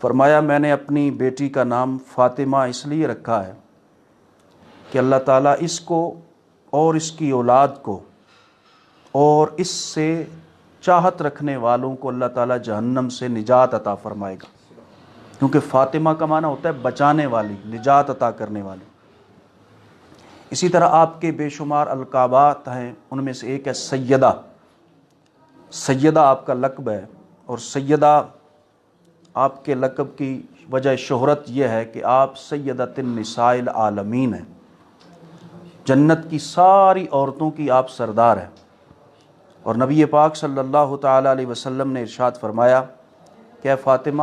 فرمایا میں نے اپنی بیٹی کا نام فاطمہ اس لیے رکھا ہے کہ اللہ تعالیٰ اس کو اور اس کی اولاد کو اور اس سے چاہت رکھنے والوں کو اللہ تعالیٰ جہنم سے نجات عطا فرمائے گا، کیونکہ فاطمہ کا معنی ہوتا ہے بچانے والی، نجات عطا کرنے والی۔ اسی طرح آپ کے بے شمار القابات ہیں، ان میں سے ایک ہے سیدہ۔ سیدہ آپ کا لقب ہے، اور سیدہ آپ کے لقب کی وجہ شہرت یہ ہے کہ آپ سیدۃ النساء العالمین ہیں، جنت کی ساری عورتوں کی آپ سردار ہیں۔ اور نبی پاک صلی اللہ تعالیٰ علیہ وسلم نے ارشاد فرمایا کہ اے فاطمہ،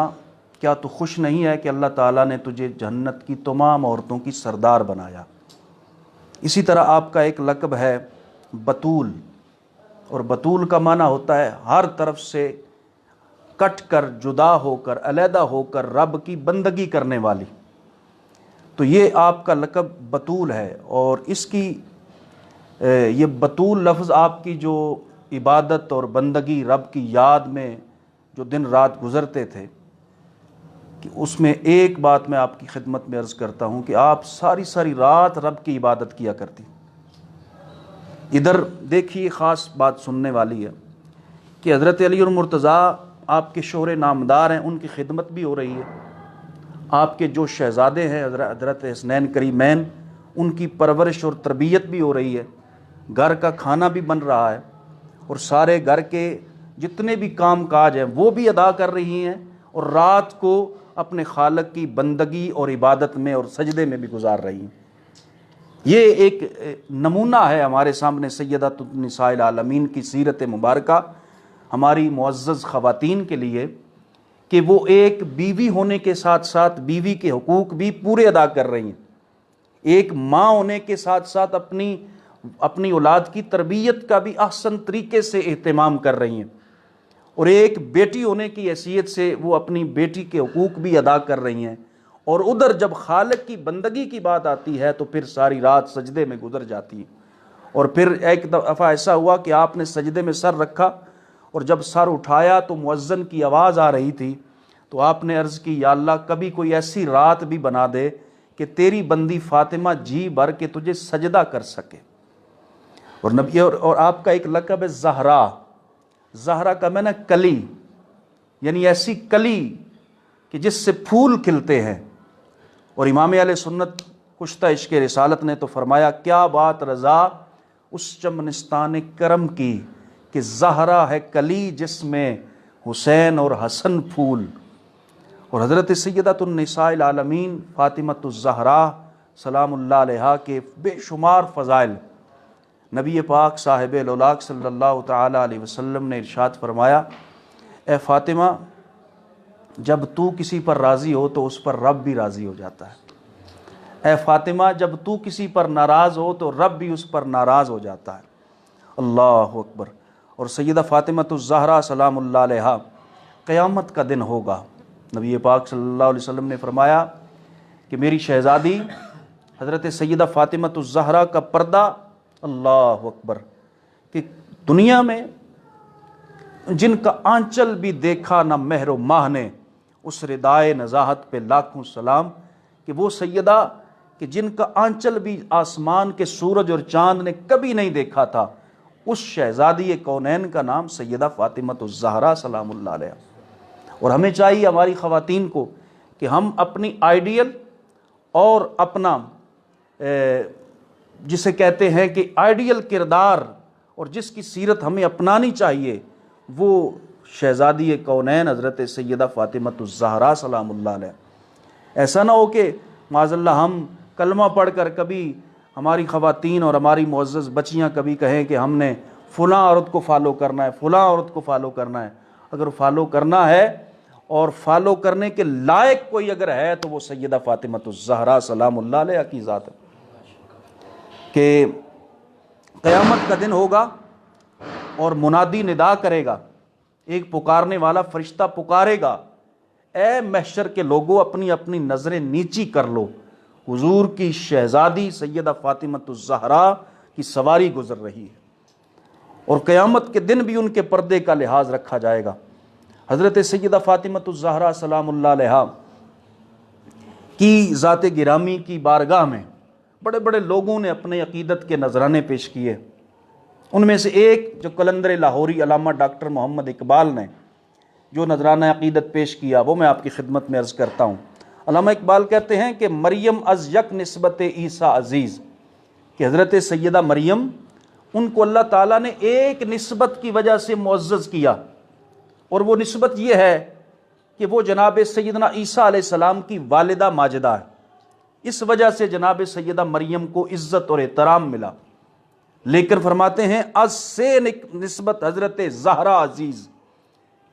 کیا تو خوش نہیں ہے کہ اللہ تعالیٰ نے تجھے جنت کی تمام عورتوں کی سردار بنایا۔ اسی طرح آپ کا ایک لقب ہے بتول، اور بتول کا معنی ہوتا ہے ہر طرف سے کٹ کر، جدا ہو کر، علیحدہ ہو کر رب کی بندگی کرنے والی۔ تو یہ آپ کا لقب بتول ہے، اور اس کی یہ بتول لفظ آپ کی جو عبادت اور بندگی رب کی یاد میں جو دن رات گزرتے تھے، کہ اس میں ایک بات میں آپ کی خدمت میں عرض کرتا ہوں کہ آپ ساری ساری رات رب کی عبادت کیا کرتی۔ ادھر دیکھیے، خاص بات سننے والی ہے کہ حضرت علی المرتضیٰ آپ کے شوہر نامدار ہیں، ان کی خدمت بھی ہو رہی ہے۔ آپ کے جو شہزادے ہیں حضرت حسنین کریمین، ان کی پرورش اور تربیت بھی ہو رہی ہے، گھر کا کھانا بھی بن رہا ہے، اور سارے گھر کے جتنے بھی کام کاج ہیں وہ بھی ادا کر رہی ہیں، اور رات کو اپنے خالق کی بندگی اور عبادت میں اور سجدے میں بھی گزار رہی ہیں۔ یہ ایک نمونہ ہے ہمارے سامنے سیدۃ النساء العالمین کی سیرت مبارکہ ہماری معزز خواتین کے لیے، کہ وہ ایک بیوی ہونے کے ساتھ ساتھ بیوی کے حقوق بھی پورے ادا کر رہی ہیں، ایک ماں ہونے کے ساتھ ساتھ اپنی اولاد کی تربیت کا بھی احسن طریقے سے اہتمام کر رہی ہیں، اور ایک بیٹی ہونے کی حیثیت سے وہ اپنی بیٹی کے حقوق بھی ادا کر رہی ہیں، اور ادھر جب خالق کی بندگی کی بات آتی ہے تو پھر ساری رات سجدے میں گزر جاتی ہیں۔ اور پھر ایک دفعہ ایسا ہوا کہ آپ نے سجدے میں سر رکھا، اور جب سر اٹھایا تو مؤذن کی آواز آ رہی تھی، تو آپ نے عرض کی یا اللہ کبھی کوئی ایسی رات بھی بنا دے کہ تیری بندی فاطمہ جی بھر کے تجھے سجدہ کر سکے۔ اور نبی اور آپ کا ایک لقب ہے زہرا۔ زہرا کا معنی کلی، یعنی ایسی کلی کہ جس سے پھول کھلتے ہیں۔ اور امام اہل سنت کشتہ عشق رسالت نے تو فرمایا کیا بات رضا اس چمنستان کرم کی، کہ زہرا ہے کلی جس میں حسین اور حسن پھول۔ اور حضرت سیدۃ النساء العالمین فاطمۃ الزہرا سلام اللہ علیہا کے بے شمار فضائل نبی پاک صاحب الاولاق صلی اللہ تعالی علیہ وسلم نے ارشاد فرمایا، اے فاطمہ، جب تو کسی پر راضی ہو تو اس پر رب بھی راضی ہو جاتا ہے۔ اے فاطمہ، جب تو کسی پر ناراض ہو تو رب بھی اس پر ناراض ہو جاتا ہے۔ اللہ اکبر۔ اور سیدہ فاطمۃ الزہرا سلام اللہ علیہا، قیامت کا دن ہوگا، نبی پاک صلی اللہ علیہ وسلم نے فرمایا کہ میری شہزادی حضرت سیدہ فاطمۃ الزہرا کا پردہ، اللہ اکبر، کہ دنیا میں جن کا آنچل بھی دیکھا نہ مہر و ماہ نے، اس ردائے نزاہت پہ لاکھوں سلام، کہ وہ سیدہ کہ جن کا آنچل بھی آسمان کے سورج اور چاند نے کبھی نہیں دیکھا تھا، اس شہزادی کونین کا نام سیدہ فاطمۃ الزہرا سلام اللہ علیہ۔ اور ہمیں چاہیے ہماری خواتین کو کہ ہم اپنی آئیڈیل اور اپنا جسے کہتے ہیں کہ آئیڈیل کردار اور جس کی سیرت ہمیں اپنانی چاہیے، وہ شہزادی کونین حضرت سیدہ فاطمۃ الزہرا سلام اللہ علیہ۔ ایسا نہ ہو کہ معاذ اللہ ہم کلمہ پڑھ کر کبھی ہماری خواتین اور ہماری معزز بچیاں کبھی کہیں کہ ہم نے فلاں عورت کو فالو کرنا ہے، فلاں عورت کو فالو کرنا ہے۔ اگر فالو کرنا ہے اور فالو کرنے کے لائق کوئی اگر ہے تو وہ سیدہ فاطمۃ الزہرا سلام اللہ علیہ کی ذات ہے، کہ قیامت کا دن ہوگا اور منادی ندا کرے گا، ایک پکارنے والا فرشتہ پکارے گا، اے محشر کے لوگوں اپنی اپنی نظریں نیچی کر لو، حضور کی شہزادی سیدہ فاطمۃ الزہرا کی سواری گزر رہی ہے۔ اور قیامت کے دن بھی ان کے پردے کا لحاظ رکھا جائے گا۔ حضرت سیدہ فاطمۃ الزہرا سلام اللہ علیہا کی ذات گرامی کی بارگاہ میں بڑے بڑے لوگوں نے اپنے عقیدت کے نذرانے پیش کیے. ان میں سے ایک جو قلندر لاہوری علامہ ڈاکٹر محمد اقبال نے جو نذرانہ عقیدت پیش کیا وہ میں آپ کی خدمت میں عرض کرتا ہوں. علامہ اقبال کہتے ہیں کہ مریم از یک نسبت عیسیٰ عزیز، کہ حضرت سیدہ مریم ان کو اللہ تعالیٰ نے ایک نسبت کی وجہ سے معزز کیا، اور وہ نسبت یہ ہے کہ وہ جناب سیدنا عیسیٰ علیہ السلام کی والدہ ماجدہ ہے. اس وجہ سے جناب سیدہ مریم کو عزت اور احترام ملا. لیکن فرماتے ہیں از سے نسبت حضرت زہرا عزیز،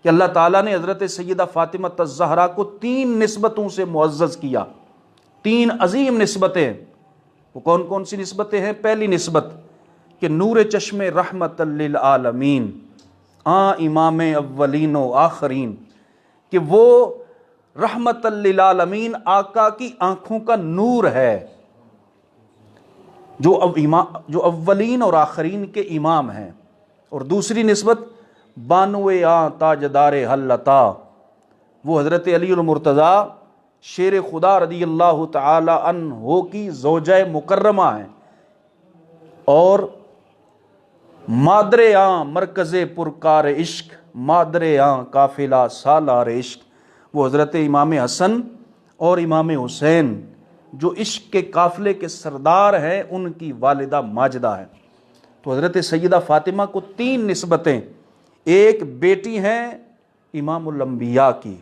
کہ اللہ تعالیٰ نے حضرت سیدہ فاطمہ الزہرا کو 3 نسبتوں سے معزز کیا. 3 عظیم نسبتیں. وہ کون کون سی نسبتیں ہیں؟ پہلی نسبت کہ نور چشم رحمت للعالمین، امام اولین و آخرین، کہ وہ رحمت للعالمین آقا کی آنکھوں کا نور ہے، جو اولین اور آخرین کے امام ہیں. اور دوسری نسبت بانوے تاجدار حلتا، وہ حضرت علی المرتضیٰ شیر خدا رضی اللہ تعالی عنہ کی زوجہ مکرمہ ہیں. اور مادر مرکز پرکار عشق، مادر قافلہ سالار عشق، وہ حضرت امام حسن اور امام حسین جو عشق کے قافلے کے سردار ہیں ان کی والدہ ماجدہ ہے. تو حضرت سیدہ فاطمہ کو 3 نسبتیں، ایک بیٹی ہیں امام الانبیاء کی،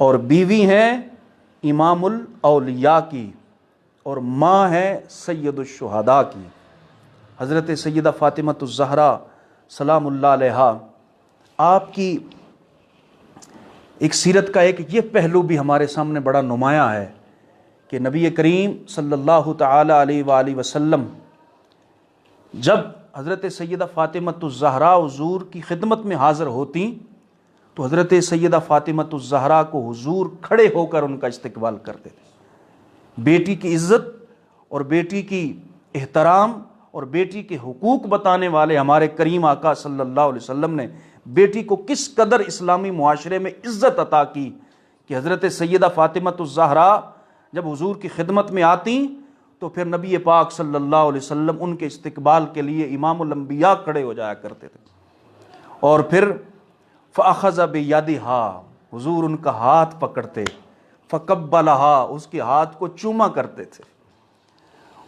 اور بیوی ہیں امام الاولیاء کی، اور ماں ہے سید الشہداء کی. حضرت سیدہ فاطمہ الزہرا سلام اللہ علیہا آپ کی ایک سیرت کا ایک یہ پہلو بھی ہمارے سامنے بڑا نمایاں ہے کہ نبی کریم صلی اللہ تعالی علیہ وآلہ وسلم جب حضرت سیدہ فاطمہ الزہرا حضور کی خدمت میں حاضر ہوتی تو حضرت سیدہ فاطمہ الزہرا کو حضور کھڑے ہو کر ان کا استقبال کرتے تھے. بیٹی کی عزت اور بیٹی کی احترام اور بیٹی کے حقوق بتانے والے ہمارے کریم آقا صلی اللہ علیہ وسلم نے بیٹی کو کس قدر اسلامی معاشرے میں عزت عطا کی کہ حضرت سیدہ فاطمہ الزہرا جب حضور کی خدمت میں آتی تو پھر نبی پاک صلی اللہ علیہ وسلم ان کے استقبال کے لیے امام الانبیاء کھڑے ہو جایا کرتے تھے. اور پھر فَأَخَذَ بِيَدِهَا، حضور ان کا ہاتھ پکڑتے، فَقَبَّلَهَا، اس کے ہاتھ کو چوما کرتے تھے،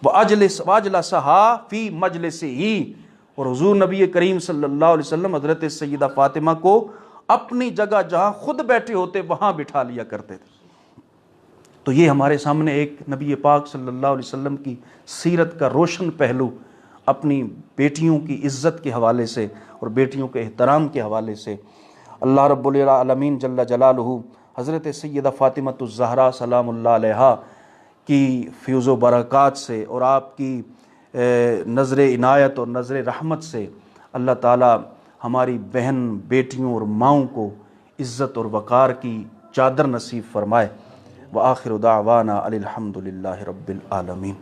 وَأَجْلَسَهَا فِي مَجْلِسِهِ، اور حضور نبی کریم صلی اللہ علیہ وسلم حضرت سیدہ فاطمہ کو اپنی جگہ جہاں خود بیٹھے ہوتے وہاں بٹھا لیا کرتے تھے. تو یہ ہمارے سامنے ایک نبی پاک صلی اللہ علیہ وسلم کی سیرت کا روشن پہلو اپنی بیٹیوں کی عزت کے حوالے سے اور بیٹیوں کے احترام کے حوالے سے. اللہ رب العالمین جل جلالہ حضرت سیدہ فاطمہ الزہرا سلام اللہ علیہا کی فیض و برکات سے اور آپ کی نظر عنایت اور نظر رحمت سے اللہ تعالی ہماری بہن بیٹیوں اور ماؤں کو عزت اور وقار کی چادر نصیب فرمائے. وآخر دعوانا الحمد للہ رب العالمین.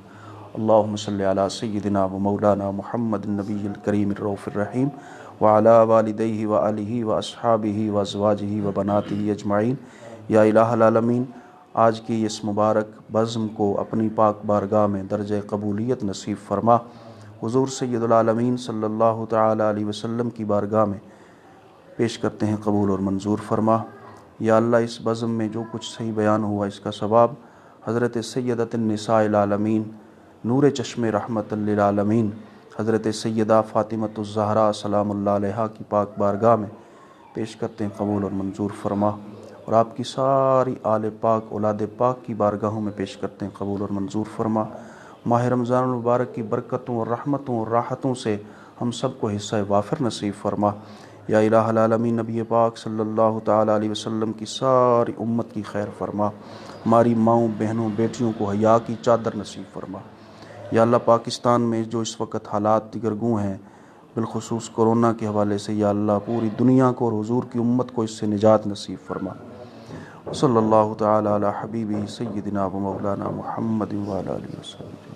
اللہم صلی علی سیدنا و مولانا محمد النبی الکریم الرؤوف الرحیم وعلی والدیہ وآلہ واصحابہ وازواجہ وبناتہ اجمعین. یا الہ العالمین، آج کی اس مبارک بزم کو اپنی پاک بارگاہ میں درجہ قبولیت نصیب فرما. حضور سید العالمین صلی اللہ تعالی علیہ وسلم کی بارگاہ میں پیش کرتے ہیں، قبول اور منظور فرما. یا اللہ، اس بزم میں جو کچھ صحیح بیان ہوا اس کا ثواب حضرت سیدۃ النساء العالمین نور چشم رحمت للعالمین حضرت سیدہ فاطمہ الزہرا سلام اللہ علیہا کی پاک بارگاہ میں پیش کرتے ہیں، قبول اور منظور فرما. اور آپ کی ساری آل پاک اولاد پاک کی بارگاہوں میں پیش کرتے ہیں، قبول اور منظور فرما. ماہ رمضان المبارک کی برکتوں اور رحمتوں اور راحتوں سے ہم سب کو حصہ وافر نصیب فرما. یا الہ العالمین، نبی پاک صلی اللہ تعالی علیہ وسلم کی ساری امت کی خیر فرما. ہماری ماؤں بہنوں بیٹیوں کو حیا کی چادر نصیب فرما. یا اللہ، پاکستان میں جو اس وقت حالات دیگرگوں ہیں بالخصوص کورونا کے حوالے سے، یا اللہ پوری دنیا کو اور حضور کی امت کو اس سے نجات نصیب فرما. صلی اللہ تعالی علی حبیبہ سیدنا و مولانا محمد وعلی آلہ وسلم.